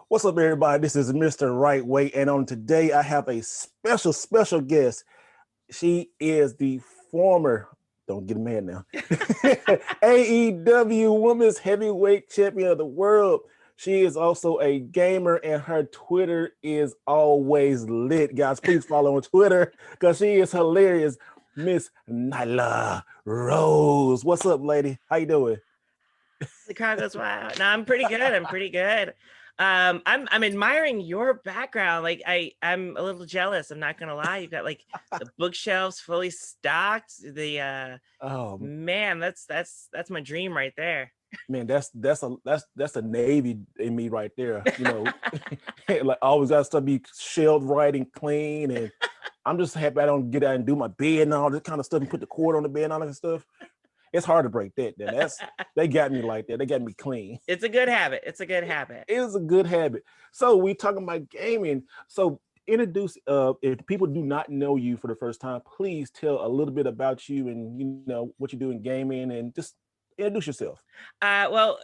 What's up, everybody? This is Mr. Wright, and on today I have a special guest. She is the former, don't get mad now, AEW Women's Heavyweight Champion of the World. She is also a gamer, and her Twitter is always lit. Guys, please follow on Twitter because she is hilarious. Miss Nyla Rose. What's up, lady? How you doing? The crowd goes, wow. No, I'm pretty good. I'm pretty good. I'm admiring your background. Like I'm a little jealous. I'm not gonna lie. You've got like the bookshelves fully stocked. The Oh man, that's my dream right there. man, that's a Navy in me right there. Like always got stuff be shelved right and clean, and I'm just happy I don't get out and do my bed and all this kind of stuff and put the cord on the bed and all that stuff. It's hard to break that. Then they got me like that. They got me clean. It's a good habit. It's a good habit. It is a good habit. So we talking about gaming. So introduce if people do not know you for the first time, please tell a little bit about you and what you do in gaming and just introduce yourself. Well,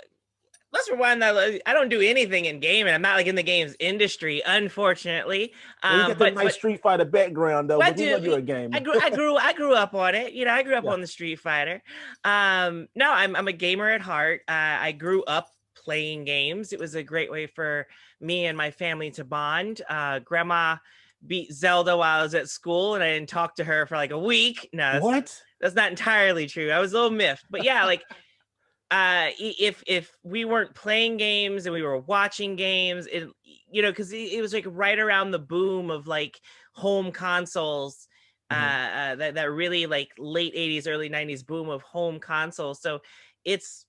let's rewind that. I don't do anything in gaming. I'm not like in the games industry, unfortunately. Well, you got the nice Street Fighter background though. But we know you're a gamer. I grew up on it. I grew up Yeah. on the Street Fighter. No, I'm a gamer at heart. I grew up playing games. It was a great way for me and my family to bond. Grandma beat Zelda while I was at school, and I didn't talk to her for like a week. No, that's not entirely true. I was a little miffed, but yeah, like. If we weren't playing games and we were watching games, because it was like right around the boom of like home consoles, that really like late 80s, early 90s boom of home consoles. So it's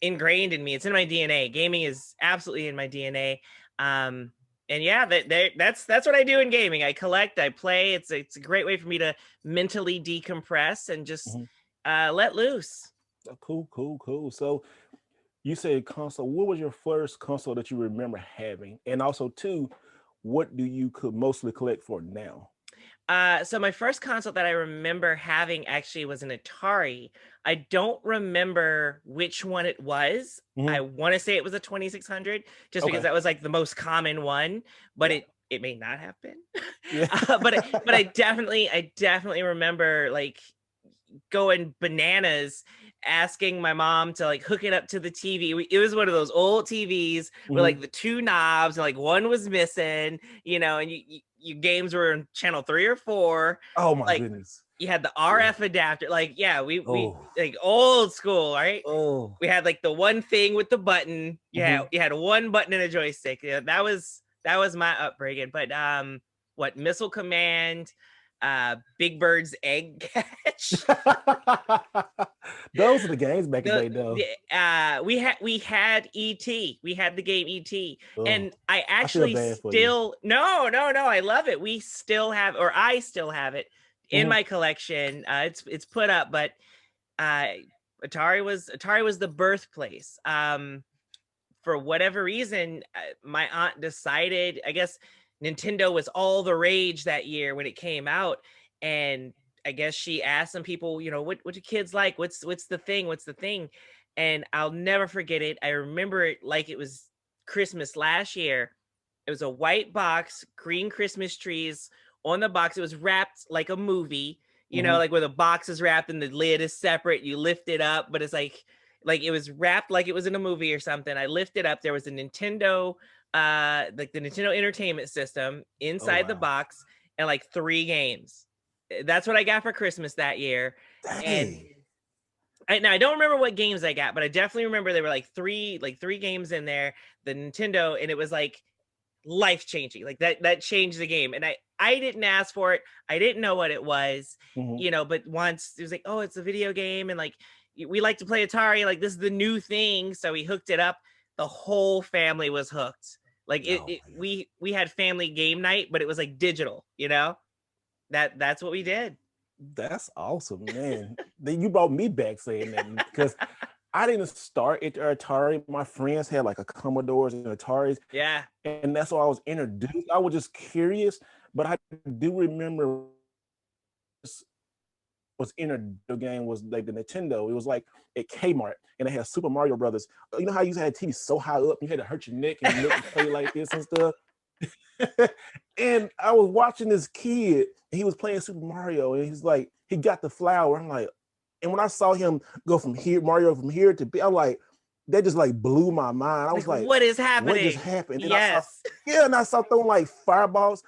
ingrained in me. It's in my DNA. Gaming is absolutely in my DNA. And yeah, that's what I do in gaming. I collect, I play. It's a great way for me to mentally decompress and just let loose. Cool. So you said console. What was your first console that you remember having? And also, too, what do you could mostly collect for now? So my first console that I remember having actually was an Atari. I don't remember which one it was. I want to say it was a 2600, just because that was like the most common one, but it may not have been. Yeah. But I definitely remember like going bananas asking my mom to like hook it up to the TV. It was one of those old TVs with like the two knobs and like one was missing, and you games were in channel 3 or 4. Oh my like, goodness. You had the RF adapter. Like, yeah, we like old school, right? Oh. We had like the one thing with the button. Yeah, you had one button and a joystick. Yeah, that was my upbringing. But what Missile Command, Big Bird's Egg Catch. Those are the games back in the day, though. We had ET. We had the game ET, and I I actually still no. I love it. I still have it in my collection. It's put up, but Atari was the birthplace. For whatever reason, my aunt decided, I guess Nintendo was all the rage that year when it came out, and I guess she asked some people, what do kids like? What's the thing? And I'll never forget it. I remember it like it was Christmas last year. It was a white box, green Christmas trees on the box. It was wrapped like a movie, like where the box is wrapped and the lid is separate. You lift it up, but it's like it was wrapped like it was in a movie or something. I lifted up. There was a Nintendo, like the Nintendo Entertainment System inside the box, and like 3 games. That's what I got for Christmas that year. Dang. And I don't remember what games I got, but I definitely remember there were like three games in there, the Nintendo, and it was like life changing. Like that changed the game. And I didn't ask for it. I didn't know what it was, but once it was like, oh, it's a video game, and like we like to play Atari, like this is the new thing. So we hooked it up. The whole family was hooked. Like we had family game night, but it was like digital, that's what we did. That's awesome, man. Then you brought me back saying that because I didn't start at Atari. My friends had like a Commodores and Ataris. Yeah. And that's why I was introduced. I was just curious, but I do remember was in a video game was like the Nintendo. It was like at Kmart, and they had Super Mario Brothers. You know how you had TV so high up, you had to hurt your neck and look and play like this and stuff. And I was watching this kid, and he was playing Super Mario, and he's like, he got the flower. I'm like, and when I saw him go from here, Mario from here to be, I'm like, that just like blew my mind. I was like, what is happening? What just happened? And yes. And I saw throwing like fireballs,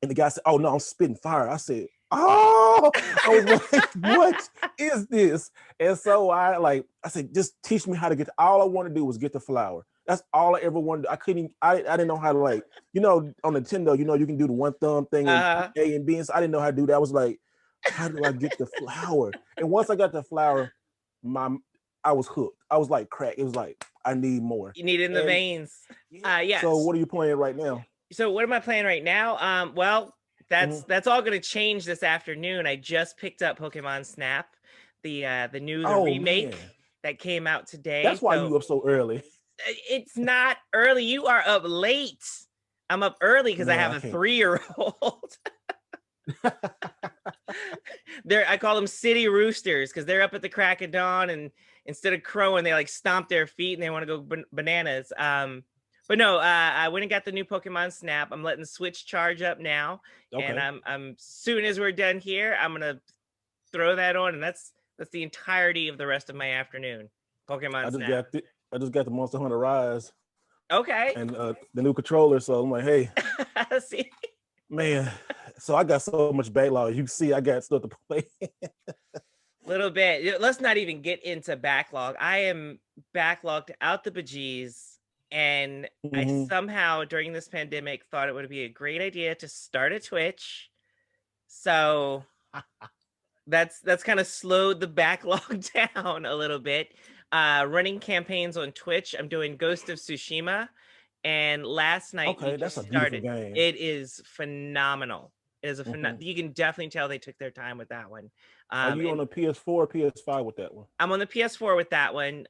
and the guy said, "Oh no, I'm spitting fire." I said, "Oh," I was like, "What is this?" And so I said, "Just teach me how to get." All I wanted to do was get the flower. That's all I ever wanted. I couldn't. I didn't know how to, like, on Nintendo. You can do the one thumb thing and A and B. And so I didn't know how to do that. I was like, how do I get the flower? And once I got the flower, I was hooked. I was like crack. It was like, I need more. You need it in the veins. Yes. So what are you playing right now? So what am I playing right now? Well, that's all going to change this afternoon. I just picked up Pokemon Snap, the new remake that came out today. That's why you up so early. It's not early. You are up late. I'm up early because I have a 3-year-old. I call them city roosters because they're up at the crack of dawn, and instead of crowing, they like stomp their feet and they want to go bananas. But no, I went and got the new Pokemon Snap. I'm letting the Switch charge up now, and I'm soon as we're done here, I'm gonna throw that on, and that's the entirety of the rest of my afternoon. Pokemon Snap. I just got the Monster Hunter Rise. Okay. And the new controller, so I'm like, hey, see, man. So I got so much backlog. You can see I got stuff to play. Little bit. Let's not even get into backlog. I am backlogged out the bejeez, and I somehow during this pandemic thought it would be a great idea to start a Twitch. So that's kind of slowed the backlog down a little bit. Running campaigns on Twitch. I'm doing Ghost of Tsushima, and last night that's a beautiful game. It is phenomenal. It is you can definitely tell they took their time with that one. Are you on the PS4 or PS5 with that one? I'm on the PS4 with that one.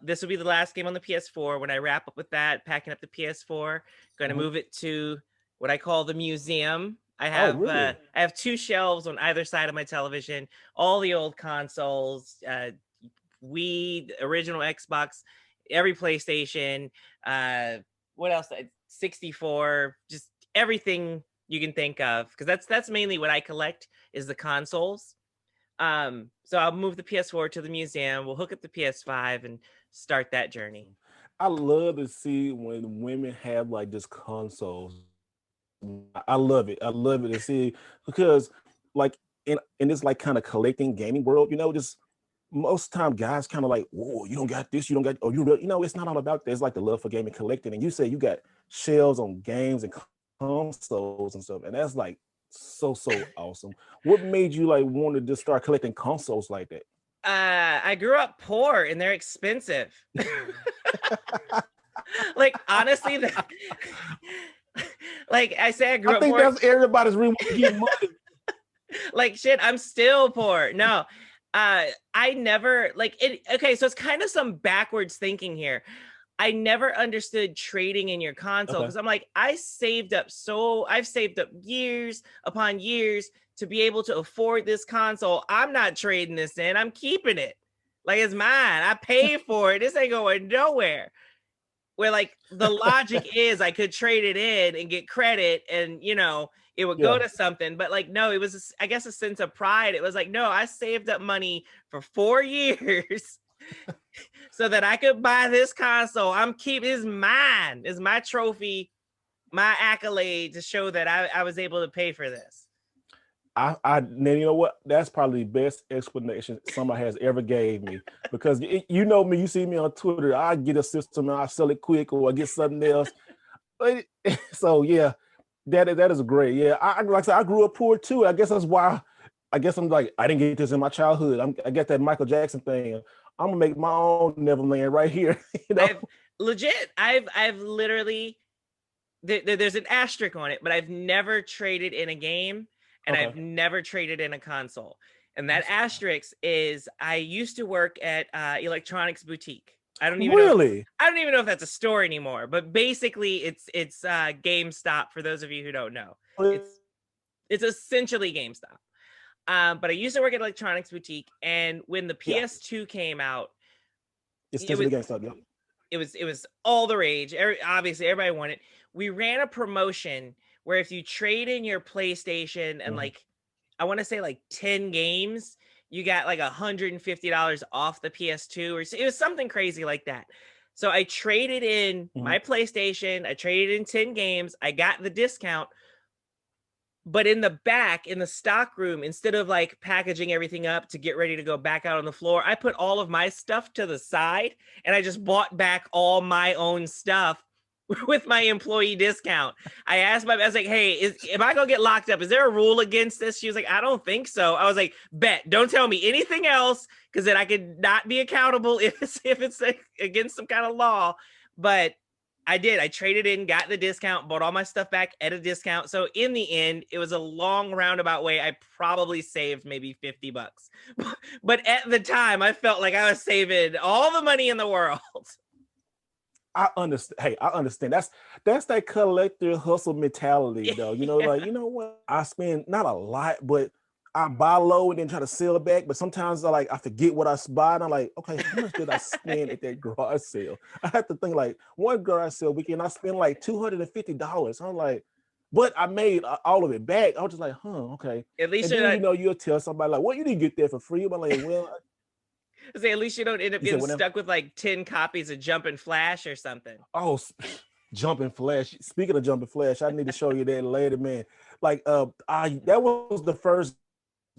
This will be the last game on the PS4. When I wrap up with that, packing up the PS4, going to move it to what I call the museum. I have I have 2 shelves on either side of my television, all the old consoles, Wii, original Xbox, every PlayStation, what else? 64, just everything you can think of, because that's mainly what I collect is the consoles. So I'll move the PS4 to the museum. We'll hook up the PS5 and start that journey. I love to see when women have like just consoles. I love it. I love it to see, because like in this like kind of collecting gaming world, just most time guys kind of like, whoa, you don't got this, you don't got, or it's not all about that. It's like the love for gaming, collecting. And you say you got shelves on games and consoles and stuff, and that's like so awesome. What made you like want to just start collecting consoles like that? I grew up poor and they're expensive. Like honestly, like I say, I grew up poor. I think that's everybody's reason to get money. Like shit, I'm still poor. No. I never like it. Okay, so it's kind of some backwards thinking here. I never understood trading in your console because I'm like, I've saved up years upon years to be able to afford this console. I'm not trading this in. I'm keeping it. Like it's mine. I paid for it. This ain't going nowhere. Where like the logic is I could trade it in and get credit and it would go to something, but like, no, it was, I guess, a sense of pride. It was like, no, I saved up money for 4 years so that I could buy this console. It's mine. It's my trophy, my accolade to show that I was able to pay for this. Now you know what? That's probably the best explanation somebody has ever gave me, because you know me, you see me on Twitter, I get a system and I sell it quick, or I get something else. So yeah. That is great. Yeah, I like I said, I grew up poor too. I guess that's why. I guess I'm like, I didn't get this in my childhood. I get that Michael Jackson thing. I'm gonna make my own Neverland right here. I've literally there's an asterisk on it, but I've never traded in a game, and I've never traded in a console. And that asterisk is I used to work at electronics boutique. I don't even know if that's a store anymore, but basically it's GameStop for those of you who don't know. It's essentially GameStop. But I used to work at Electronics Boutique, and when the PS2 came out, the game started. Yep. It was all the rage. Obviously, everybody wanted. We ran a promotion where if you trade in your PlayStation and like, I want to say like 10 games, you got like $150 off the PS2, or it was something crazy like that. So I traded in my PlayStation. I traded in 10 games. I got the discount. But in the back, in the stock room, instead of like packaging everything up to get ready to go back out on the floor, I put all of my stuff to the side and I just bought back all my own stuff with my employee discount. I was like, hey, am I gonna get locked up? Is there a rule against this? She was like, I don't think so. I was like, bet, don't tell me anything else, because then I could not be accountable if it's against some kind of law. But I did. I traded in, got the discount, bought all my stuff back at a discount. So in the end, it was a long roundabout way. I probably saved maybe $50. But at the time, I felt like I was saving all the money in the world. I understand. Hey, I understand. That's that collector hustle mentality, though. You know, like, you know what? I spend not a lot, but I buy low and then try to sell it back. But sometimes I forget what I bought. And I'm like, okay, how much did I spend at that garage sale? I have to think like one garage sale weekend, I spent like $250. I'm like, but I made all of it back. I was just like, okay. At least you'll tell somebody like, well, you didn't get that for free. I'm like, well. Say, at least you don't end up getting stuck with like 10 copies of Jumpin' Flash or something. Oh, Jumpin' Flash. Speaking of Jumpin' Flash, I need to show you that later, man. Like, that was the first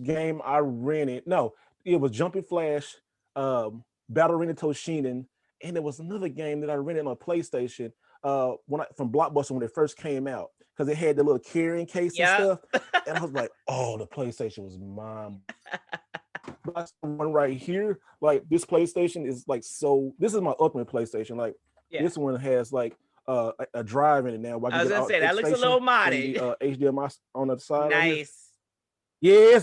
game I rented. No, it was Jumpin' Flash, Battle Arena Toshinen, and there was another game that I rented on PlayStation from Blockbuster when it first came out, because it had the little carrying case and stuff. And I was like, oh, the PlayStation was mine. That's the one right here. Like, this PlayStation is like, so this is my ultimate PlayStation. Like, this one has like a drive in it now. I was gonna say that looks a little modded. HDMI on the side. Nice. Yeah,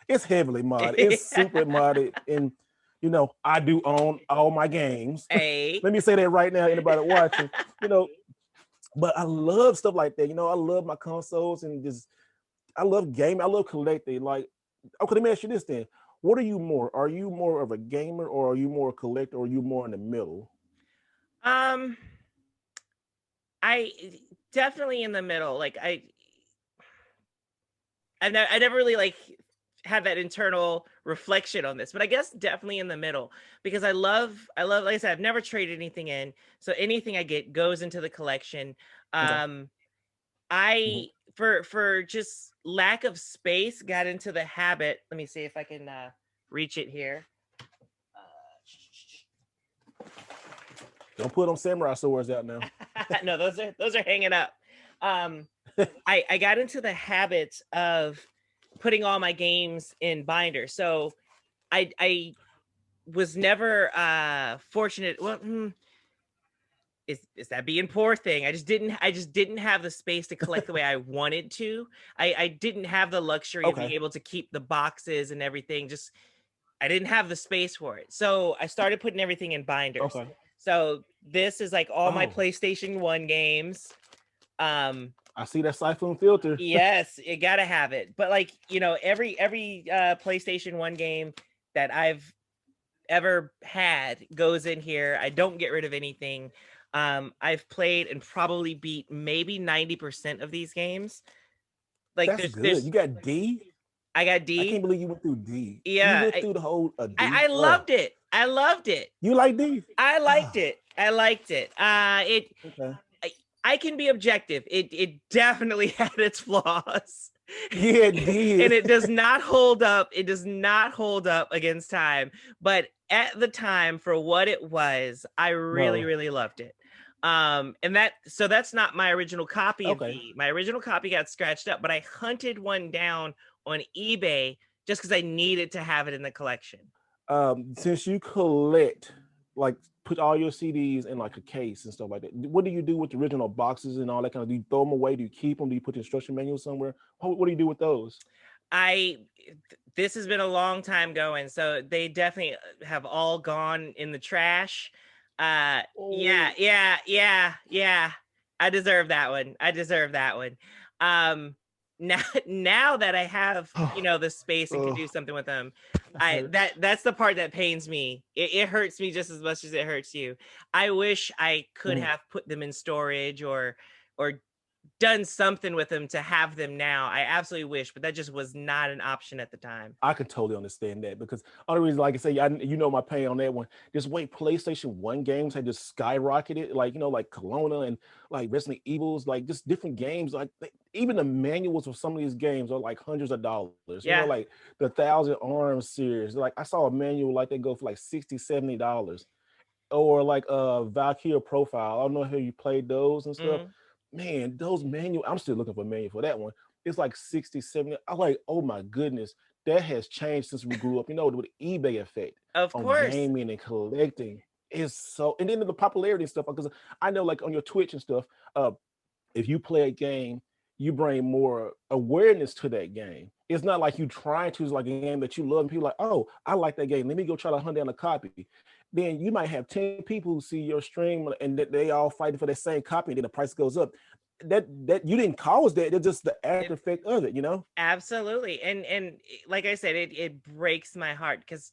it's heavily modded. It's super modded, and you know, I do own all my games. Hey, let me say that right now. Anybody watching, you know, but I love stuff like that. You know, I love my consoles and I love gaming. I love collecting. Like, okay, let me ask you this then. What are you more? Are you more of a gamer, or are you more a collector, or are you more in the middle? I definitely in the middle. Like I never really like had that internal reflection on this, but I guess definitely in the middle, because I love, like I said, I've never traded anything in. So anything I get goes into the collection. For just lack of space, got into the habit. Let me see if I can reach it here. Don't put them samurai swords out now. No, those are hanging up. I got into the habit of putting all my games in binders. So I was never fortunate. Well, is that being poor thing? I just didn't have the space to collect the way I wanted to. I didn't have the luxury of being able to keep the boxes and everything. Just I didn't have the space for it. So I started putting everything in binders. So this is like all my PlayStation 1 games. I see that siphon filter. Yes, you gotta have it. But like, you know, every PlayStation 1 game that I've ever had goes in here. I don't get rid of anything. I've played and probably beat maybe 90% of these games. Like, that's good. You got D? I got D. I can't believe you went through D. Yeah, you went through the whole D. I loved it. I loved it. You like D? I liked it. I liked it. I can be objective. It definitely had its flaws. Yeah, it did. And it does not hold up. It does not hold up against time. But at the time, for what it was, I really, really loved it. And that's not my original copy of D. My original copy got scratched up, but I hunted one down on eBay just because I needed to have it in the collection. Since you collect, like, put all your CDs in like a case and stuff like that, what do you do with the original boxes and all that kind of? Do you throw them away? Do you keep them? Do you put the instruction manual somewhere? What do you do with those? This has been a long time going, so they definitely have all gone in the trash. Yeah. I deserve that one. now that I have, you know, the space and can do something with them, that's the part that pains me. It hurts me just as much as it hurts you. I wish I could have put them in storage or done something with them to have them now. I absolutely wish, but that just was not an option at the time. I could totally understand that, because other reason, like I say, you know my pain on that one. This way PlayStation 1 games had just skyrocketed, like, you know, like Kelowna and like Resident Evils, like just different games. Like even the manuals of some of these games are like hundreds of dollars. You know, like the Thousand Arms series. Like I saw a manual like they go for like $60-$70. Or like Valkyria Profile. I don't know how you played those and stuff. Man, those manual, I'm still looking for a manual for that one. It's like 60, 70. I'm like, oh my goodness, that has changed since we grew up. You know, with the eBay effect of course, gaming and collecting is so, and then the popularity and stuff. Because I know, like on your Twitch and stuff, if you play a game, you bring more awareness to that game. It's not like you trying to, it's like a game that you love, and people are like, oh, I like that game. Let me go try to hunt down a copy. Then you might have 10 people who see your stream and that they all fighting for the same copy, and then the price goes up. That you didn't cause that. It's just the after effect of it, you know? Absolutely. And like I said, it breaks my heart because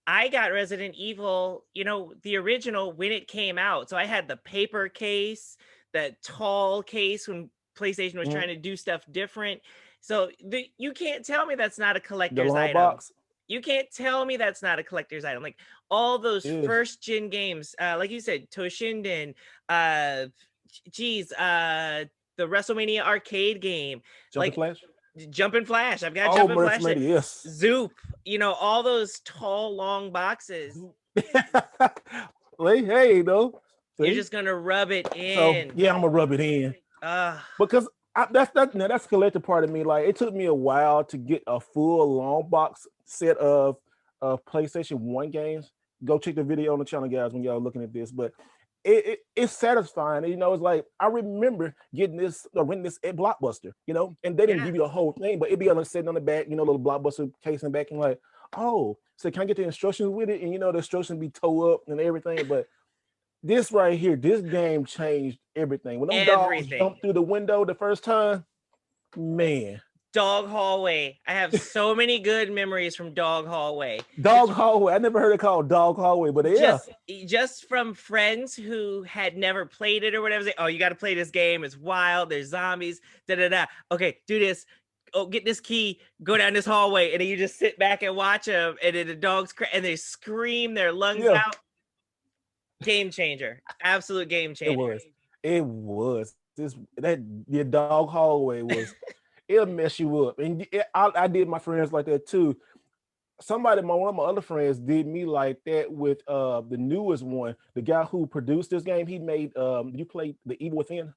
I got Resident Evil, you know, the original when it came out. So I had the paper case, that tall case when PlayStation was trying to do stuff different. So you can't tell me that's not a collector's item. Box. You can't tell me that's not a collector's item. Like all those first gen games, like you said, Toshinden, the WrestleMania arcade game, Jumpin' Flash. I've got Jumpin' Flash. Yes. Zoop. You know, all those tall, long boxes. Hey, though. You're just gonna rub it in. So, yeah, I'm gonna rub it in. Because that's the collector part of me. Like it took me a while to get a full long box set of PlayStation 1 games. Go check the video on the channel, guys, when y'all looking at this. But it's satisfying. You know, it's like I remember getting this or renting this at Blockbuster, you know, and they didn't give you the whole thing, but it'd be sitting on the back, you know, little Blockbuster case in the back, and like, oh, so can I get the instructions with it? And you know, the instructions be toe up and everything, but this right here, this game changed everything. When them dogs jumped through the window the first time, man. Dog Hallway. I have so many good memories from Dog Hallway. Hallway. I never heard it called Dog Hallway, but yeah. Just from friends who had never played it or whatever. Oh, you got to play this game. It's wild. There's zombies. Okay, do this. Oh, get this key. Go down this hallway, and then you just sit back and watch them. And then the dogs and they scream their lungs out. Game changer. Absolute game changer. It was. Your Dog Hallway was. It'll mess you up, and I did my friends like that too. One of my other friends did me like that with the newest one. The guy who produced this game, he made. You played The Evil Within?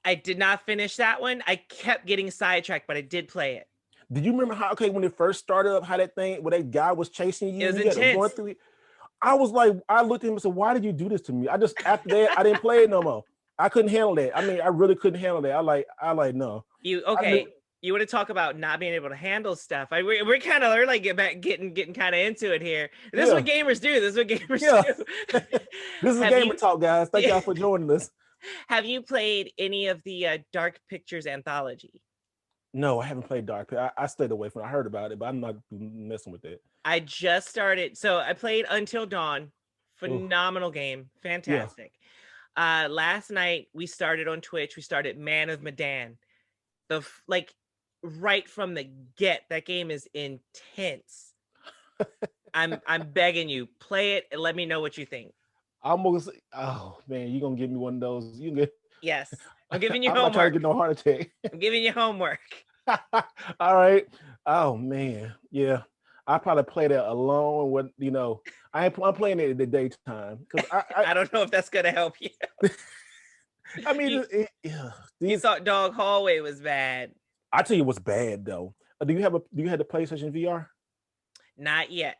I did not finish that one. I kept getting sidetracked, but I did play it. Did you remember when it first started up, how that guy was chasing you? It was intense. Going through it? I was like, I looked at him and said, "Why did you do this to me?" After that, I didn't play it no more. I couldn't handle that. I mean, I really couldn't handle that. I like no. You want to talk about not being able to handle stuff? We're kind of like getting kind of into it here. This is what gamers do. This is what gamers do. This is gamer talk, guys. Thank y'all for joining us. Have you played any of the Dark Pictures anthology? No, I haven't played Dark Pictures. I stayed away from it. I heard about it, but I'm not messing with that. I just started. So I played Until Dawn. Phenomenal game. Fantastic. Yeah. Last night we started on Twitch. We started Man of Medan. Right from the get, that game is intense. I'm begging you, play it and let me know what you think. Oh man, you're gonna give me one of those. Yes, I'm giving you homework. I'm not trying to get no heart attack. I'm giving you homework. All right. Oh man, yeah. I probably play that alone. I'm playing it in the daytime because I don't know if that's gonna help you. I mean, you thought Dog Hallway was bad. I tell you what's bad though. Do you have the PlayStation VR? Not yet.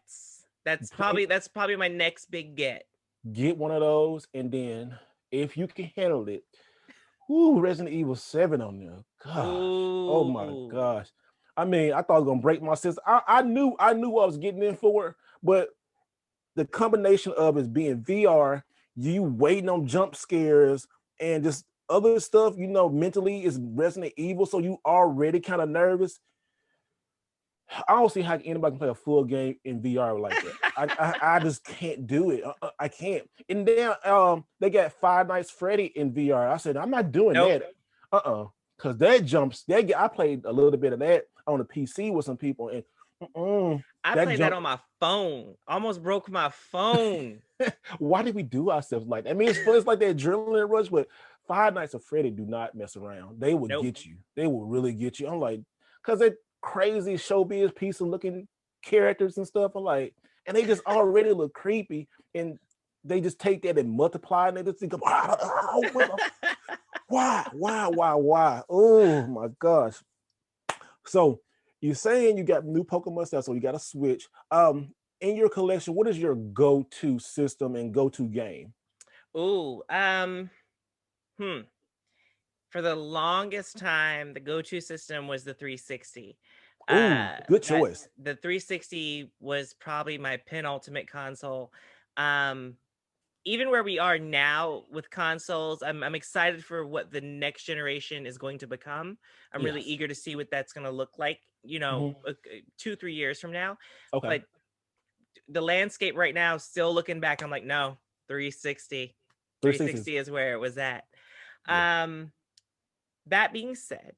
That's probably my next big get. Get one of those, and then if you can handle it, Resident Evil 7 on there. Gosh. Oh my gosh. I mean, I thought I was gonna break my system. I knew I was getting in for it, but the combination of it being VR, you waiting on jump scares, and just other stuff, you know, mentally is Resident Evil, so you already kind of nervous. I don't see how anybody can play a full game in VR like that. I just can't do it. I can't. And then they got Five Nights Freddy in VR. I said I'm not doing Nope. that. Because that jumps. I played a little bit of that on the PC with some people, and I played that on my phone. Almost broke my phone. Why did we do ourselves like that? I mean, it's like that adrenaline rush, but Five Nights at Freddy do not mess around. They will get you. They will really get you. I'm like, because they're crazy showbiz piece of looking characters and stuff. I'm like, and they just already look creepy, and they just take that and multiply, and they just think, why? Oh my gosh. So you're saying you got new Pokemon stuff, so you got a Switch. In your collection, what is your go-to system and go-to game? Ooh, for the longest time, the go-to system was the 360. Ooh, good choice. The 360 was probably my penultimate console. Even where we are now with consoles, I'm excited for what the next generation is going to become. I'm really eager to see what that's going to look like, you know, 2-3 years from now. Okay. But the landscape right now, still looking back, I'm like, no, 360. 360 is where it was at. Yeah. That being said,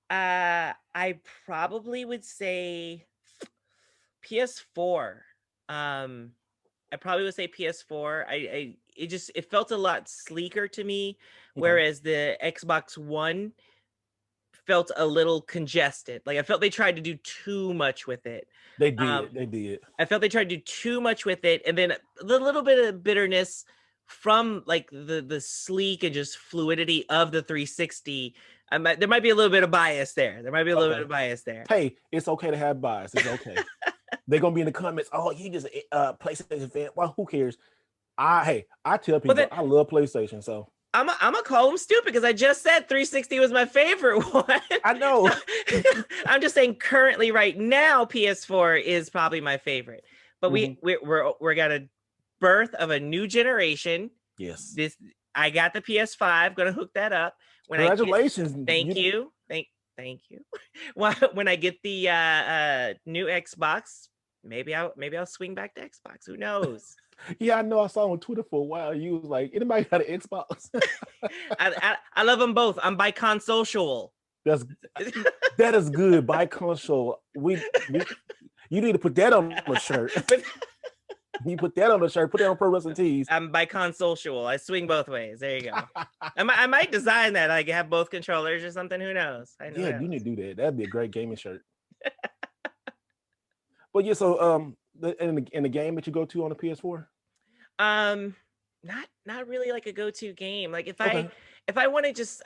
I probably would say PS4. I probably would say PS4. It felt a lot sleeker to me, whereas the Xbox One felt a little congested. Like I felt they tried to do too much with it. They did. I felt they tried to do too much with it, and then the little bit of bitterness from like the sleek and just fluidity of the 360. There might be a little bit of bias there. Hey, it's okay to have bias. It's okay. They're gonna be in the comments. Oh, you just PlayStation fan. Well, who cares? I tell people I love PlayStation. So I'm gonna call them stupid because I just said 360 was my favorite one. I know. I'm just saying currently, right now, PS4 is probably my favorite. But we're got a birth of a new generation. Yes. I got the PS5. Gonna hook that up. Congratulations. Thank you. Thank you. When I get the new Xbox, maybe I'll swing back to Xbox. Who knows? Yeah, I know. I saw on Twitter for a while. You was like, anybody got an Xbox? I love them both. I'm bi-consocial. That is good. Bi-console. You need to put that on a shirt. You put that on the shirt. Put that on Pro Wrestling Tees. I'm bi-consocial. I swing both ways. There you go. I might design that. Like have both controllers or something. Who knows? You need to do that. That'd be a great gaming shirt. But yeah, so in the game that you go to on the PS4, not really like a go-to game. Like if I want to just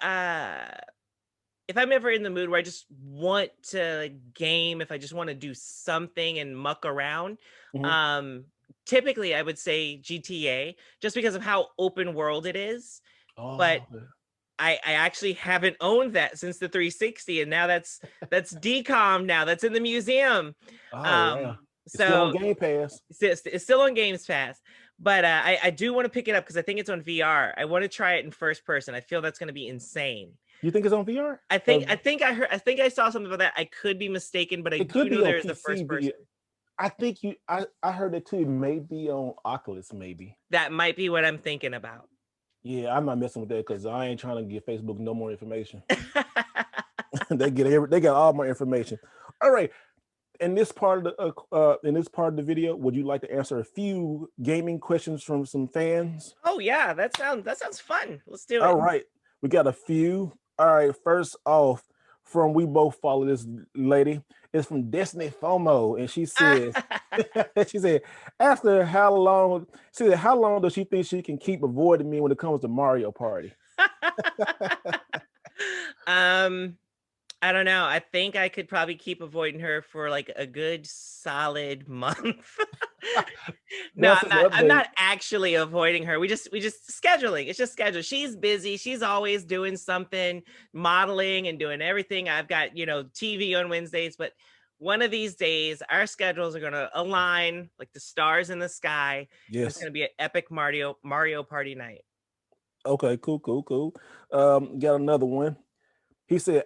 if I'm ever in the mood where I just want to game, if I just want to do something and muck around, typically I would say GTA, just because of how open world it is. But I actually haven't owned that since the 360, and now that's decom now. That's in the museum. Wow. It's still on Game Pass. It's still on Games Pass. But I do want to pick it up because I think it's on VR. I want to try it in first person. I feel that's going to be insane. You think it's on VR? I think I saw something about that. I could be mistaken, but I do know there's the first person. I think I heard it too. It may be on Oculus, maybe. That might be what I'm thinking about. Yeah, I'm not messing with that because I ain't trying to give Facebook no more information. They got all my information. All right. In this part of the video, would you like to answer a few gaming questions from some fans? Oh yeah, that sounds fun. Let's do it. All right, we got a few. All right, first off, from we both follow this lady. It's from Destiny FOMO, and she says, she said, ask her how long does she think she can keep avoiding me when it comes to Mario Party? I don't know. I think I could probably keep avoiding her for like a good solid month. No, I'm not actually avoiding her. We just scheduling. It's just schedule. She's busy. She's always doing something, modeling and doing everything. I've got, TV on Wednesdays, but one of these days our schedules are going to align like the stars in the sky. Yes. It's going to be an epic Mario Party night. Okay, cool. Got another one. He said,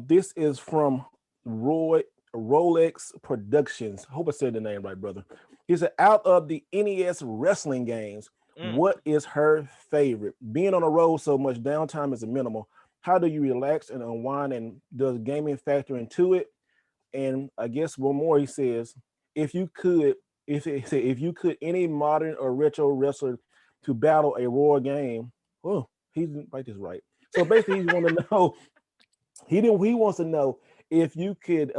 this is from Roy Rolex Productions. Hope I said the name right, brother. He said, out of the NES wrestling games, Mm. what is her favorite? Being on the road so much, downtime is minimal. How do you relax and unwind? And does gaming factor into it? And I guess one more, he says, if you could, if you could any modern or retro wrestler to battle a raw game, oh, he didn't write this right. So basically, he want to know he wants to know if you could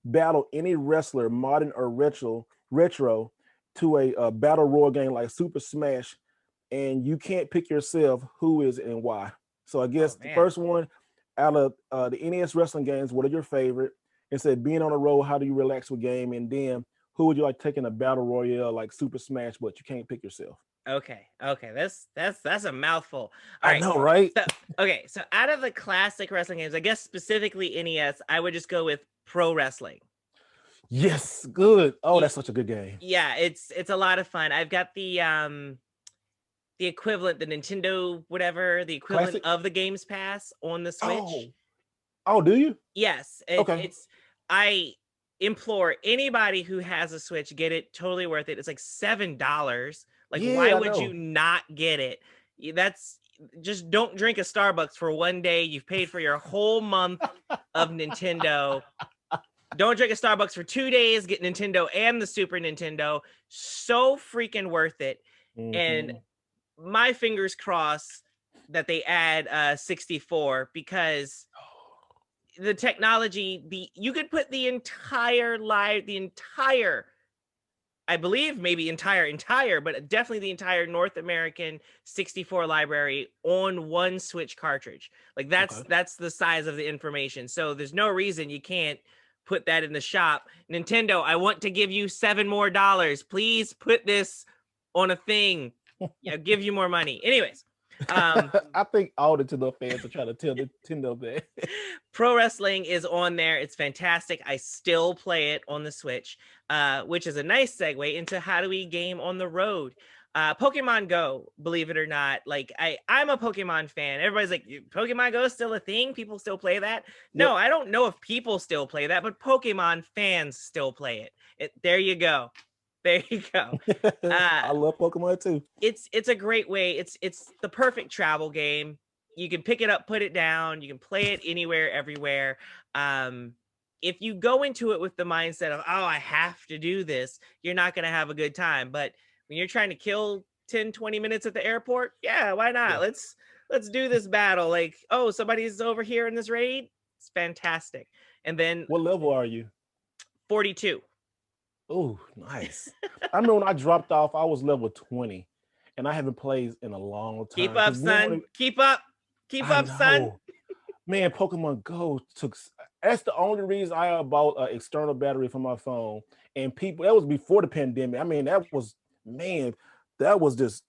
battle any wrestler, modern or retro, to a battle royal game like Super Smash, and you can't pick yourself, who is it and why. So I Oh guess the man. first one out of the NES wrestling games, what are your favorite? It said being on the road, how do you relax with game? And then who would you like taking a battle royale like Super Smash, but you can't pick yourself? Okay. That's a mouthful. All I right. know, right? So okay, so out of the classic wrestling games, I guess specifically NES, I would just go with pro wrestling. Yes, good. Oh, Y- that's such a good game. Yeah, it's a lot of fun. I've got the equivalent, the Nintendo whatever, the equivalent Classic. of the Games Pass on the Switch. Oh, oh, do you? Yes, Okay. it's I implore anybody who has a Switch, get it. Totally worth it. It's like $7. Like, why Yeah, I would you know. not get it? That's just don't drink a Starbucks for one day. You've paid for your whole month of Nintendo. Don't drink a Starbucks for 2 days. Get Nintendo and the Super Nintendo. So freaking worth it. And Mm-hmm. my fingers crossed that they add 64, because the technology, you could put the entire I believe maybe entire, but definitely the entire North American 64 library on one Switch cartridge. Like Okay. that's the size of the information. So there's no reason you can't put that in the shop. Nintendo, I want to give you $7 more. Please put this on a thing. I'll give you more money. Anyways, I think all the Nintendo fans are trying to tell Nintendo that. Pro wrestling is on there. It's fantastic. I still play it on the Switch, which is a nice segue into how do we game on the road. Pokemon Go, believe it or not, like I'm a Pokemon fan. Everybody's like, Pokemon Go is still a thing. People still play that. Yep. No, I don't know if people still play that, but Pokemon fans still play it. There you go. There you go. I love Pokemon too. It's a great way. It's the perfect travel game. You can pick it up, put it down. You can play it anywhere, everywhere. If you go into it with the mindset of, oh, I have to do this, you're not going to have a good time. But when you're trying to kill 10, 20 minutes at the airport, yeah, why not? Yeah. Let's do this battle. Like, oh, somebody's over here in this raid. It's fantastic. And then What level are you? 42. Oh, nice. I remember when I dropped off, I was level 20, and I haven't played in a long time. Keep up, son. Keep up. Keep I up, son. know. Man, Pokemon Go that's the only reason I bought an external battery for my phone. And people, that was before the pandemic. I mean, man, that was just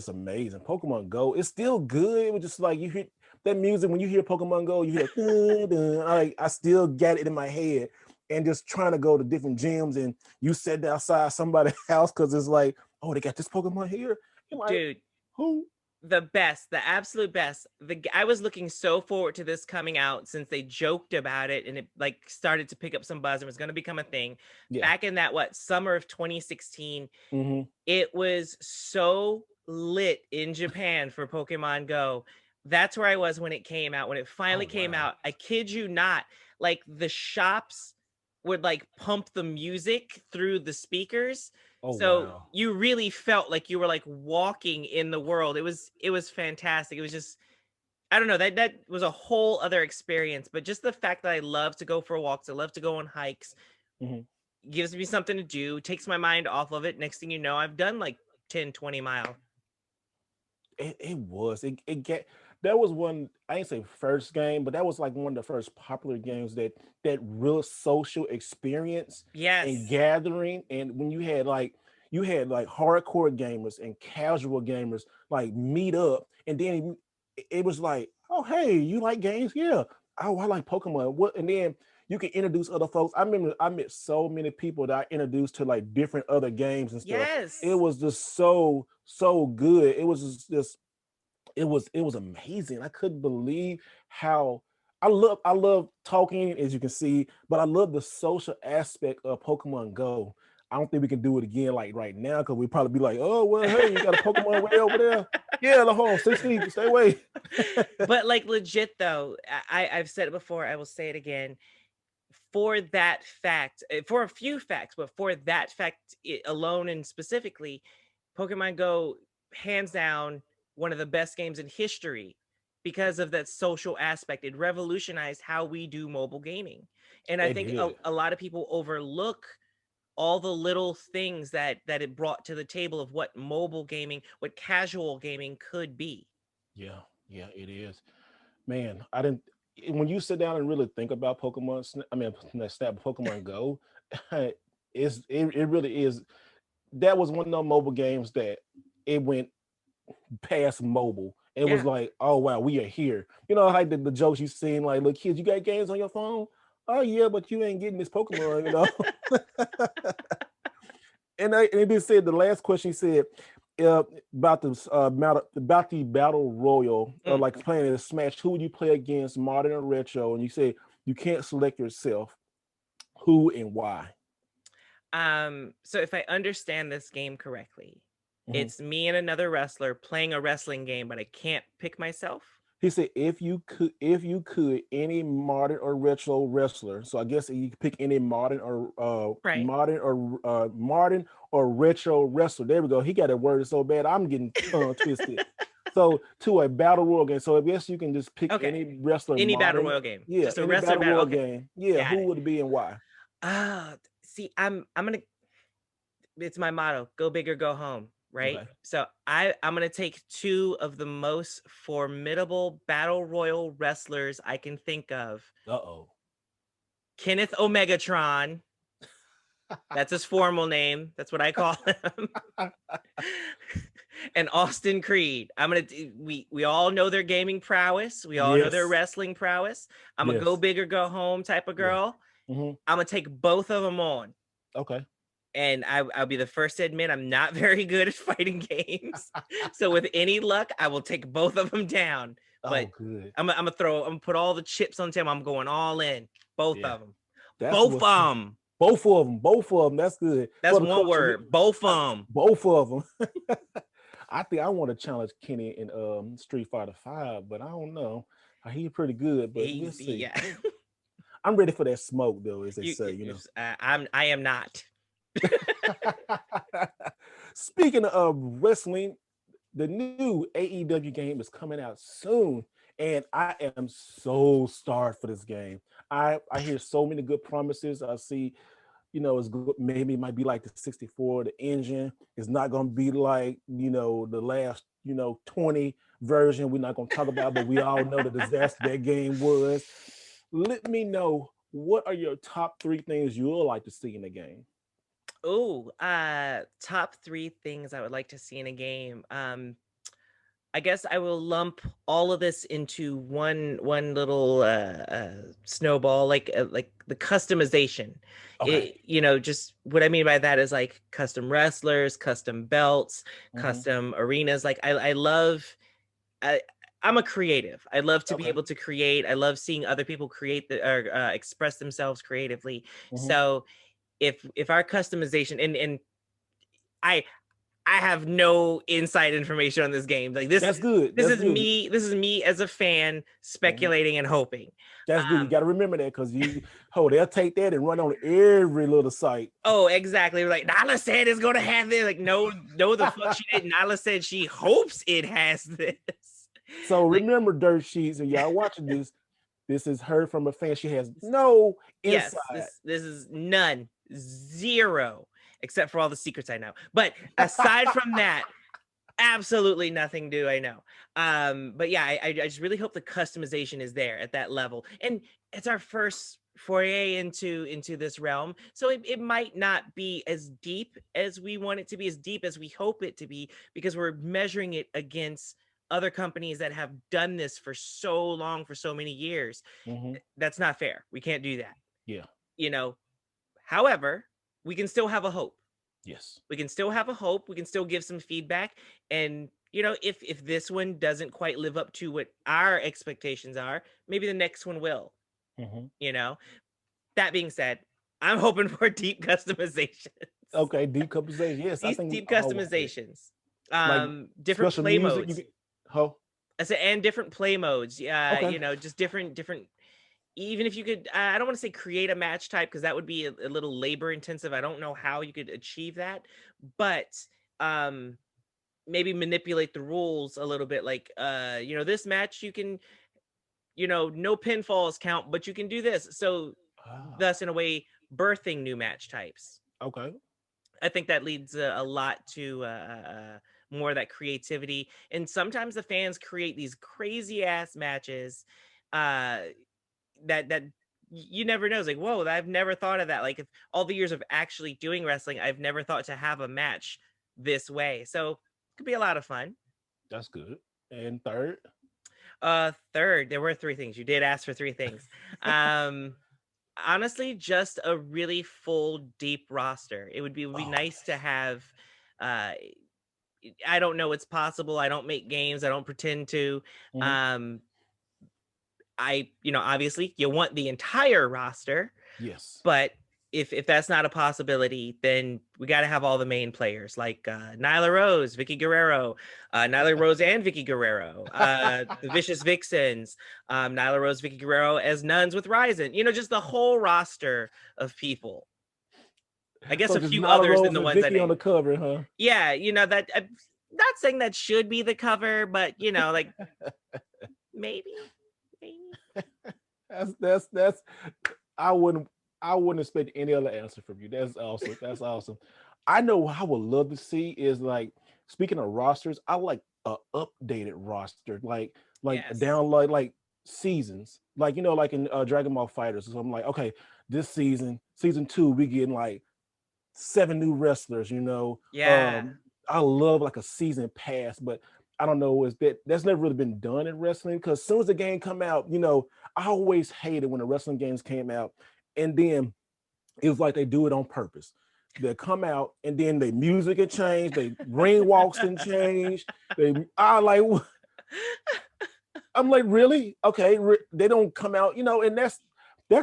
amazing. Pokemon Go, it's still good. It was just like you hear that music when you hear Pokemon Go, you hear that, dun, dun. I still got it in my head. And just trying to go to different gyms, and you sit outside somebody's house because it's like, oh, they got this Pokemon here. You're like, Dude, who? the best, the absolute best. I was looking so forward to this coming out since they joked about it and it like started to pick up some buzz and was going to become a thing. Yeah. Back in that summer of 2016, Mm-hmm. it was so lit in Japan for Pokemon Go. That's where I was when it came out. When it finally came out, I kid you not, like the shops would like pump the music through the speakers. Oh So wow. you really felt like you were like walking in the world. It was fantastic. It was just, I don't know, that was a whole other experience. But just the fact that I love to go for walks, I love to go on hikes, Mm-hmm. gives me something to do, takes my mind off of it. Next thing you know, I've done like 10, 20 miles. It get that was one, I ain't say first game, but that was like one of the first popular games that real social experience and Yes. gathering. And when you had like hardcore gamers and casual gamers like meet up, and then it was like, oh hey, you like games? Yeah. Oh, I like Pokemon. What? And then you can introduce other folks. I remember I met so many people that I introduced to like different other games and stuff. It Yes. was just so good. It was just it was amazing. I couldn't believe how I love talking, as you can see, but I love the social aspect of Pokemon Go. I don't think we can do it again like right now because we'd probably be like, oh well, hey, you got a Pokemon way over there. Yeah, hold on, 6 feet, stay away. But like legit though, I've said it before, I will say it again. For that fact, for a few facts, but for that fact alone and specifically, Pokemon Go, hands down, one of the best games in history because of that social aspect. It revolutionized how we do mobile gaming. And I It think did. a lot of people overlook all the little things that it brought to the table of what mobile gaming, what casual gaming could be. Yeah, yeah, it is. Man, I didn't. When you sit down and really think about Snap Pokemon Go, it really is. That was one of those mobile games that it went past mobile. It was Yeah. like, oh wow, we are here. You know, like the jokes you seen, like, look, kids, you got games on your phone? Oh yeah, but you ain't getting this Pokemon, you know. And it did say the last question. He said about the battle royal, Mm. like playing in a Smash. Who would you play against, modern or retro? And you say you can't select yourself. Who and why? So if I understand this game correctly, Mhm. it's me and another wrestler playing a wrestling game, but I can't pick myself. He said if you could, any modern or retro wrestler. So I guess you could pick any Right. modern or retro wrestler. There we go. He got it worded so bad. I'm getting tongue twisted. So to a battle royal game. So I guess you can just pick Okay. any wrestler Any battle modern. royal game. Yeah, Just a any wrestler battle battle. royal Okay. game. Yeah, Got who it. would it be and why? See, I'm gonna, it's my motto, go big or go home, right? Okay. So I'm gonna take two of the most formidable battle royal wrestlers I can think of. Uh-oh. Kenneth Omegatron. That's his formal name. That's what I call him. And Austin Creed. We all know their gaming prowess. We all know their Yes. wrestling prowess. I'm a go Yes. big or go home type of Yeah. girl. Hmm. I'm gonna take both of them on. Okay. And I'll be the first to admit I'm not very good at fighting games. So with any luck, I will take both of them down. Oh, But good. I'm gonna put all the chips on the table. I'm going all in. Both Yeah. of them. That's Both what's of them. both of them. Both of them. That's good That's for the one culture. word. Both of them. Both of them. I think I want to challenge Kenny in Street Fighter 5, but I don't know. He's pretty good, but we'll see. Yeah. I'm ready for that smoke, though, as they You, say, you know. I am not. Speaking of wrestling, the new AEW game is coming out soon, and I am so starved for this game. I hear so many good promises. I see, it's good. Maybe it might be like the 64. The engine is not going to be like the last 20 version. We're not going to talk about, but we all know the disaster that game was. Let me know, what are your top 3 things you would like to see in the game? Oh, top 3 things I would like to see in a game. I guess I will lump all of this into one little snowball, like the customization. Okay. Just what I mean by that is like custom wrestlers, custom belts, Hmm. custom arenas. Like I love. I, I'm a creative. I love to be Okay. able to create. I love seeing other people create or express themselves creatively. Hmm. So if our customization and I I have no inside information on this game. Like That's good. That's good. this is me as a fan Mhm. speculating and hoping. That's good. You Um got to remember that, because they'll take that and run on every little site. oh, exactly. Like Nyla said it's gonna have this. Like, no, the fuck she didn't. Nyla said she hopes it has this. So Like, remember, dirt sheets, and y'all watching this. This is her from a fan. She has no yes, inside. this is none, zero, except for all the secrets I know. But aside from that, absolutely nothing do I know. But yeah, I just really hope the customization is there at that level. And it's our first foray into this realm. So it might not be as deep as we want it to be, as deep as we hope it to be, because we're measuring it against other companies that have done this for so long, for so many years. Hmm. That's not fair. We can't do that. Yeah. You know, however, we can still have a hope. Yes. We can still have a hope. We can still give some feedback and if this one doesn't quite live up to what our expectations are, maybe the next one will. Mhm. That being said, I'm hoping for deep customizations. Okay, deep customization. Yes, I These think we deep all want that. customizations. Like Different special play music. modes. Oh, I said, and different play modes. okay. Just different. Even if you could, I don't want to say create a match type because that would be a little labor intensive. I don't know how you could achieve that, but um, maybe manipulate the rules a little bit. Like, this match you can, no pinfalls count, but you can do this. So, Ah, thus, in a way, birthing new match types. okay. I think that leads a lot to more of that creativity. And sometimes the fans create these crazy ass matches uh, that you never know. It's like, whoa, I've never thought of that. Like, if all the years of actually doing wrestling, I've never thought to have a match this way. So it could be a lot of fun. That's good. And third. Third, there were three things. You did ask for three things. Um, honestly, just a really full, deep roster. It would be Oh, nice to have. Uh, I don't know what's possible. I don't make games. I don't pretend to. mhm. Um, obviously, you want the entire roster, Yes. but if that's not a possibility, then we got to have all the main players like Nyla Rose, Vicky Guerrero, Nyla Rose and Vicky Guerrero, the Vicious Vixens, Nyla Rose, Vicky Guerrero as nuns with Ryzen. Just the whole roster of people. I guess So a just few not a others than Rose the and ones I Vicky on the named. cover, huh? Yeah, that I'm not saying that should be the cover, but like maybe, maybe. That's I wouldn't I wouldn't expect any other answer from you. That's awesome. That's awesome. I know what I would love to see is like speaking of rosters, I like a updated roster, like a Yes. download like seasons, like like in Dragon Ball Fighters. So I'm like, okay, this season 2, we getting like 7 new wrestlers. Yeah. I love like a season pass, but I don't know, is that's never really been done in wrestling because as soon as the game come out, I always hated when the wrestling games came out, and then it was like they do it on purpose. They come out and then the music had changed, they ring walks didn't change. I like I'm like, really? Okay, they don't come out, and that's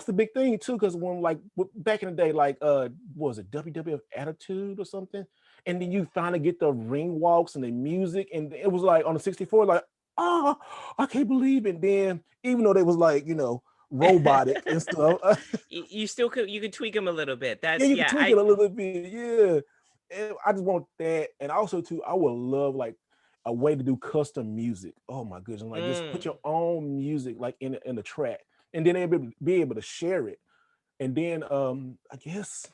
the big thing too, because when like back in the day, like what was it, WWF Attitude or something, and then you finally get the ring walks and the music, and it was like on the 64, like, oh, I can't believe it. And then even though they was like, robotic and stuff, You could tweak them a little bit. yeah, That's you can yeah, tweak it a little bit, yeah. And I just want that, and also too, I would love like a way to do custom music. Oh my goodness, like just put mm, your own music like in the track, and then be able to share it. And then I guess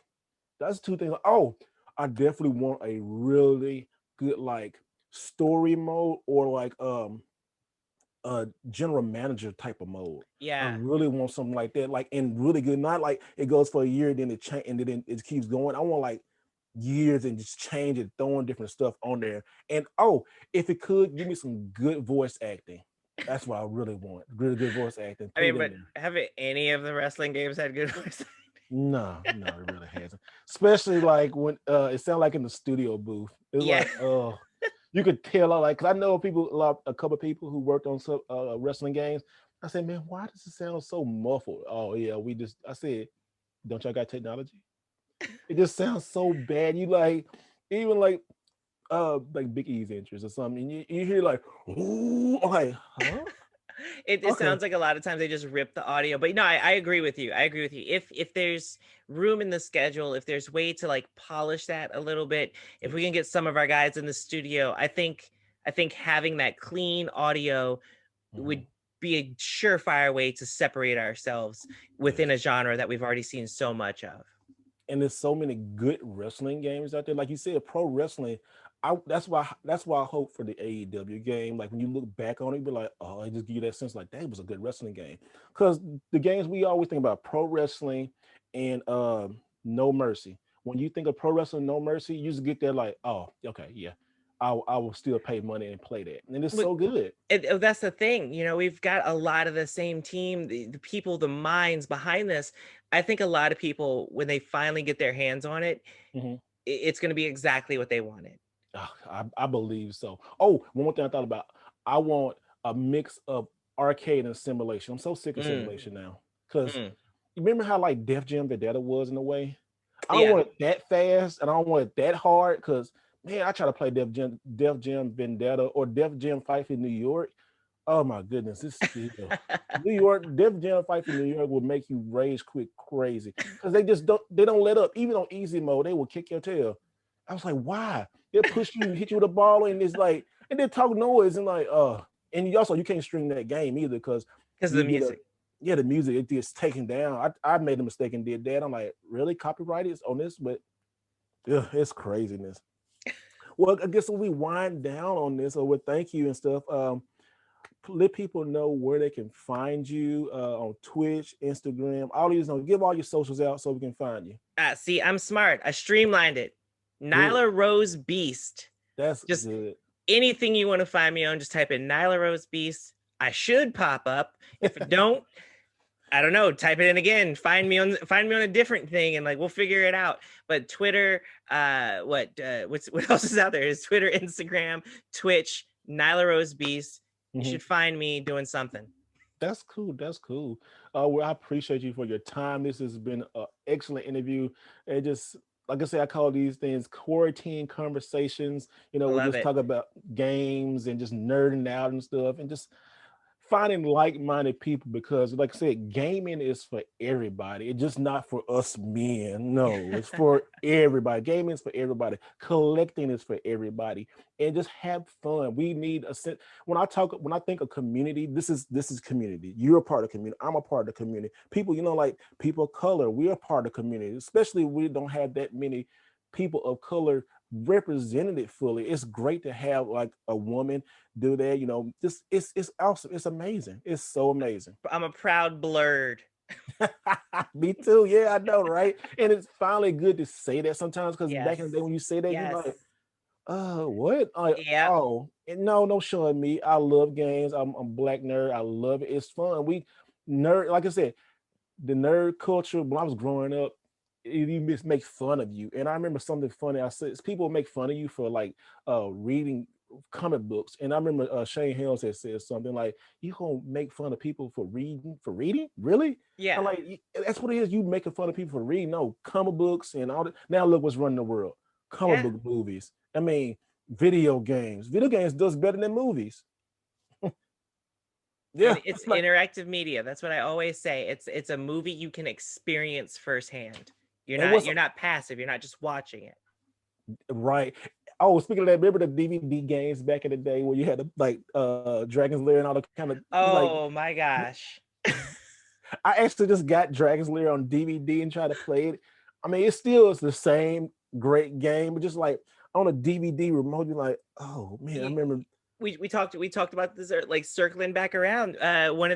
that's two things. Oh, I definitely want a really good like story mode or like a general manager type of mode. I yeah. really want something like that, like in really good, not like it goes for a year, then it change and then it keeps going. I want like years and just change it, throwing different stuff on there. And if it could give me some good voice acting, that's what I really want. Really good voice acting. I Put it mean, in but there. haven't any of the wrestling games had good voice? No, no, it really hasn't. Especially like when it sounded like in the studio booth. It was Yeah. like, oh, you could tell, like, cause I know a couple of people who worked on some wrestling games. I said, man, why does it sound so muffled? Oh yeah, I said, don't y'all got technology? It just sounds so bad. You like, even like Big E's entrance or something, and you hear like, ooh, I'm like, huh? It Okay. sounds like a lot of times they just rip the audio, but no, I agree with you. I agree with you. If there's room in the schedule, if there's way to like polish that a little bit, if we Yes. can get some of our guys in the studio, I think having that clean audio Mhm. would be a surefire way to separate ourselves within a Yes. genre that we've already seen so much of. And there's so many good wrestling games out there. Like you said, pro wrestling. That's why I hope for the AEW game. Like when you look back on it, be like, oh, it just give you that sense like that was a good wrestling game. Because the games we always think about pro wrestling and No Mercy. When you think of pro wrestling No Mercy, you just get there like, oh, okay, yeah. I will still pay money and play that. And it's But so good. that's the thing, we've got a lot of the same team, the people, the minds behind this. I think a lot of people, when they finally get their hands on it, Mhm. it's going to be exactly what they wanted. I believe so. Oh, one more thing I thought about. I want a mix of arcade and simulation. I'm so sick of Mm, simulation now. Because mm. you remember how like Def Jam Vendetta was in a way? I don't Yeah. want it that fast and I don't want it that hard because man, I try to play Def Jam Vendetta or Def Jam Fight in New York. Oh my goodness, it's still New York, Def Jam Fight in New York will make you rage quit crazy. Because they don't let up. Even on easy mode, they will kick your tail. I was like, why? They'll push you and hit you with a ball, and it's like, and they talk noise and like, and you can't string that game either because Because of you the get a music. yeah, the music it gets taken down. I made a mistake and did that. I'm like, really copyrighted on this, but yeah, it's craziness. Well, I guess when we wind down on this, or with thank you and stuff, let people know where they can find you on Twitch, Instagram, all these. Give all your socials out so we can find you. See, I'm smart. I streamlined it. Good. Nyla Rose Beast. That's Just good. anything you want to find me on, just type in Nyla Rose Beast. I should pop up. If it don't, I don't know. Type it in again. Find me on a different thing, and like we'll figure it out. But Twitter, what else is out there? Is Twitter, Instagram, Twitch, Nyla Rose Beast. You Mhm. should find me doing something. That's cool. That's cool. Well, I appreciate you for your time. This has been an excellent interview. And just like I said, I call these things quarantine conversations. I We love just it. talk about games and just nerding out and stuff, and just finding like-minded people because like I said, gaming is for everybody. It's just not for us men. No, it's for everybody. Gaming is for everybody. Collecting is for everybody. And just have fun. We need a sense. When I think of community, this is community. You're a part of community. I'm a part of the community. People, like people of color, we're a part of community, especially we don't have that many people of color represented fully. It's great to have like a woman do that. Just it's awesome. It's amazing. It's so amazing. I'm a proud blurred. Me too. Yeah, I know, right? And it's finally good to say that sometimes because back in Yes. the day when you say that, you're Yes. like, what? Like, Yep. oh, and no showing me. I love games. I'm black nerd. I love it. It's fun. We nerd, like I said, the nerd culture when I was growing up, it even just make fun of you. And I remember something funny. I said people make fun of you for like reading comic books. And I remember Shane Helms had said something like, "You gonna make fun of people for reading? For reading? Really?" Yeah. I'm like, that's what it is. You making fun of people for reading? No, comic books and all that. Now look what's running the world. Comic Yeah. book movies. I mean, video games. Video games does better than movies. Yeah, And it's like interactive media. That's what I always say. It's a movie you can experience firsthand. You're and not what's you're not passive. You're not just watching it. right. Oh, speaking of that, remember the DVD games back in the day where you had the, like Dragon's Lair and all the kind of like Oh my gosh. I actually just got Dragon's Lair on DVD and tried to play it. I mean, it still is the same great game, but just like on a DVD remote, you're like, oh man, I You, remember. we talked about this like circling back around. One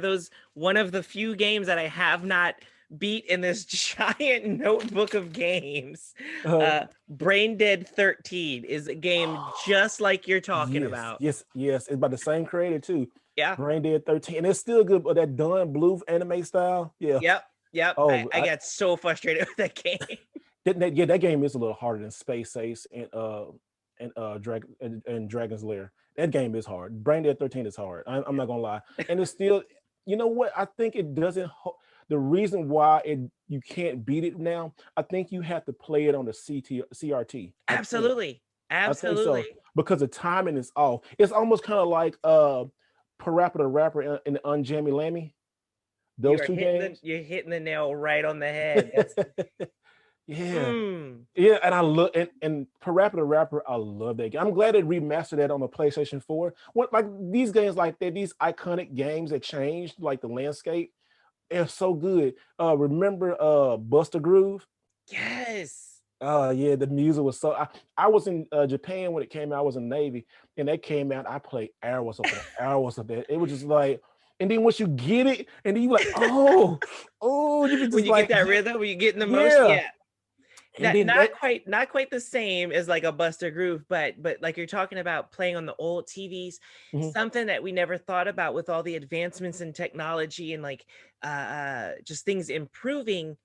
of the few games that I have not beat in this giant notebook of games. Uh, Brain Dead 13 is a game just like you're talking yes, about. yes, yes. It's by the same creator too. Yeah. Brain Dead 13, and it's still good, but that Don Bluth anime style, yeah. Yep. Oh, I got so frustrated with that game. that game is a little harder than Space Ace and Dragon's Lair. That game is hard. Brain Dead 13 is hard. I'm not gonna lie, and it's still. You know what? I think it doesn't. The reason why you can't beat it now, I think you have to play it on the CRT. Absolutely. I think so Absolutely. because the timing is off. It's almost kind of like Parappa the Rapper and Unjammy Lammy. Those two games. You're hitting the nail right on the head. That's Yeah. Yeah, and I look and Parappa the Rapper, I love that game. I'm glad they remastered that on the PlayStation 4. What like these games like that, these iconic games that changed like the landscape, they're so good. Remember Buster Groove? Yes. Oh yeah, the music was so. I was in Japan when it came out. I was in the Navy, and that came out. I played hours of that. It was just like, and then once you get it, and then you like, oh, you be When just you get like, that rhythm, when you get in the motion, yeah. yeah. And then that, Not quite the same as like a Buster Groove, but like you're talking about playing on the old TVs, mhm. something that we never thought about with all the advancements in technology and like just things improving,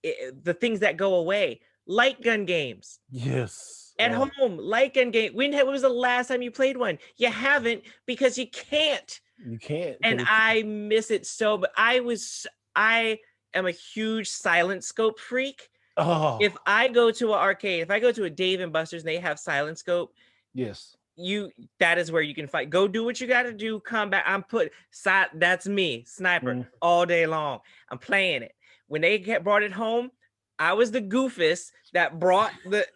the things that go away, light gun games. Yes. at home, like gun game. When was the last time you played one? You haven't, because you can't. You can't. And I miss it so. But I am a huge silent scope freak. Oh, If I go to an arcade, if I go to a Dave and Buster's and they have silent scope, yes, that is where you can fight. Go do what you got to do. Come back. That's me, sniper, all day long. I'm playing it. When they brought it home, I was the goofus that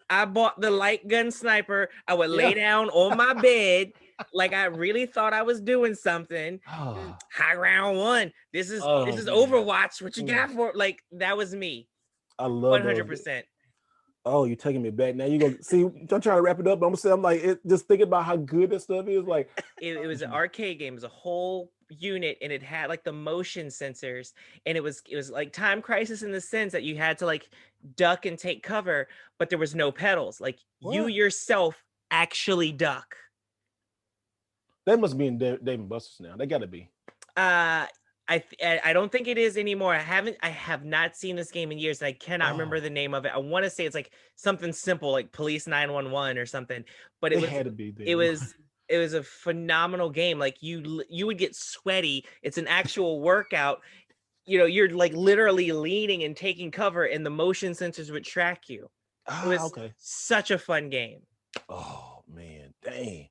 I bought the light gun sniper. I would lay down on my bed like I really thought I was doing something. High round one. This is Overwatch. What you got for? Like, that was me. I love 100%. Oh, you're taking me back. Now you go see. I'm trying to wrap it up. But I'm like, just thinking about how good that stuff is. Like, it was an arcade game. It was a whole unit, and it had like the motion sensors, and it was like Time Crisis in the sense that you had to like duck and take cover, but there was no pedals. Like, you yourself actually duck. They must be in Dave and Buster's now. They got to be. I don't think it is anymore. I have not seen this game in years, and I cannot remember the name of it. I want to say it's like something simple, like Police 911 or something. But it had to be there. It was a phenomenal game. Like, you would get sweaty. It's an actual workout. You know, you're like literally leaning and taking cover, and the motion sensors would track you. It was such a fun game. Oh man, dang.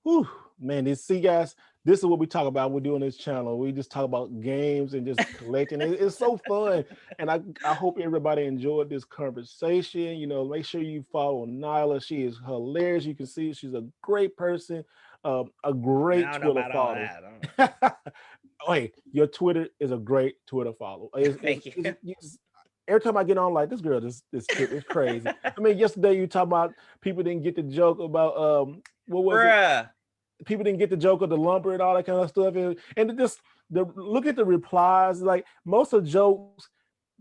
Whew, man, see guys, this is what we talk about. We're doing this channel. We just talk about games and just collecting. It's so fun. And I hope everybody enjoyed this conversation. You know, make sure you follow Nyla. She is hilarious. You can see she's a great person, a great Twitter follow. Hey, your Twitter is a great Twitter follow. Thank you. Every time I get on, like, this girl, this is crazy. I mean, yesterday you talk about people didn't get the joke about what was it? People didn't get the joke of the lumber and all that kind of stuff, and just look at the replies. Like, most of the jokes,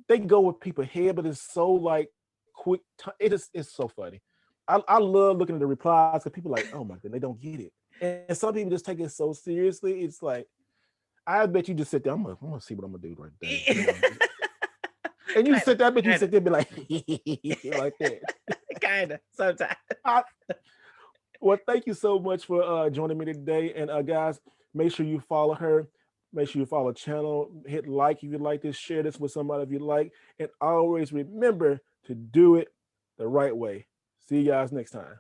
they go with people's head, but it's so like quick. It's so funny. I love looking at the replies because people are like, oh my god, they don't get it, and some people just take it so seriously. It's like, I bet you just sit there. I'm gonna see what I'm gonna do right there. And you sit there, I bet you sit there and be like, like that. Kinda, sometimes. Well, thank you so much for joining me today. And guys, make sure you follow her. Make sure you follow the channel. Hit like if you like this. Share this with somebody if you like. And always remember to do it the right way. See you guys next time.